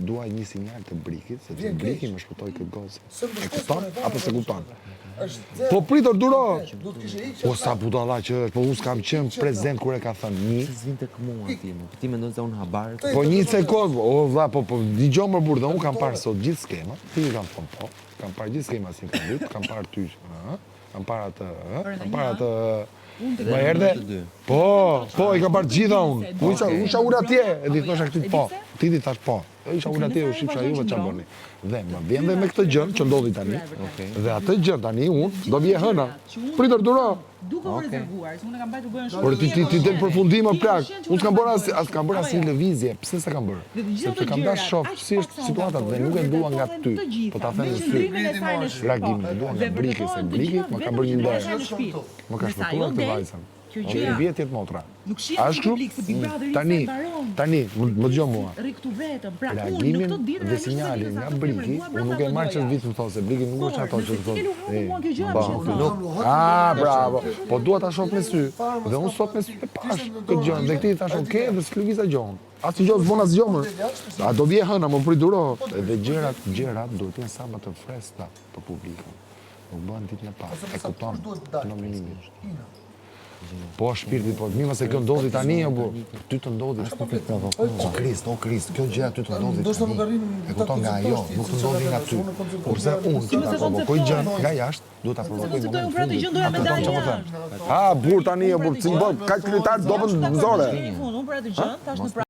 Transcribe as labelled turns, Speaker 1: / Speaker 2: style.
Speaker 1: Dua një sinjal të Brikit, sepse Briki më shpëtoi këtë gol. E kupton apo se kupton? Po pritor duro. Po sa budalla që është, po unë s'kam qenë prezent kur e ka thënë një.
Speaker 2: Se zvinte këmua ti, ti mendon se unë habar.
Speaker 1: Po një sekond, o vlla, po dëgjoj më burrë, unë kam parë sot gjithë skema. Ti kam thënë po. Kam parë gjithë skema si kam lyp, kam parë ty, kam parë atë, kam parë atë. Më erdhe? Po, i kam parë gjitha unë. Unë isha ura atje, e di thosha këtu po. Ti di thash po. Isha ura atje, u shifsha juve çfarë bëni. Dhe më vjen dhe me këtë gjën që ndodhi tani. Dhe atë gjën tani unë do vje hëna. Pritur duro.
Speaker 3: Duke u rezervuar, se unë kam bajtur bërën shumë.
Speaker 1: Por ti del përfundim më plak. Unë s'kam bërë asnjë lëvizje. Pse s'e kam bërë? Sepse kam dashur shoh si është situata dhe nuk e dua nga ty. Po ta them në sy. Reagimin e dua nga Briki, se Briki më ka bërë një ndër. Më ka shpëtuar këtë vajzën. Kjo vjet jetë motra.
Speaker 3: Nuk shihet publik se Big Brother
Speaker 1: tani, më dëgjoj mua.
Speaker 3: Rri këtu vetëm. Pra unë në
Speaker 1: Reagimin
Speaker 3: këto ditë
Speaker 1: dhe sinjalin nga Briki, unë nuk e marr çfarë vit më thon se Briki nuk është ato që thonë. Bravo. Po dua ta shoh me sy. Dhe unë sot me sy e pash këtë gjë. Dhe ti thash, "Ok, dhe s'lëviza gjon." Asnjë gjë s'bon asgjë më. A do vje hëna, më prituro. Dhe gjërat duhet të jenë sa më të freskëta për publikun. Nuk bëhen ditë në pas. E kupton? Fenomeni. Po shpirti, po mirë se kjo ndodhi tani apo ty të ndodhi. O Krist, kjo gjë aty të ndodhi. E kupton nga ajo, nuk të ndodhi nga ty. Kurse unë që ta provokoj gjën nga jashtë, duhet ta provokoj momentin. Burr tani apo simbol, kaq kritar dobën zore.
Speaker 3: Unë për atë gjë, tash në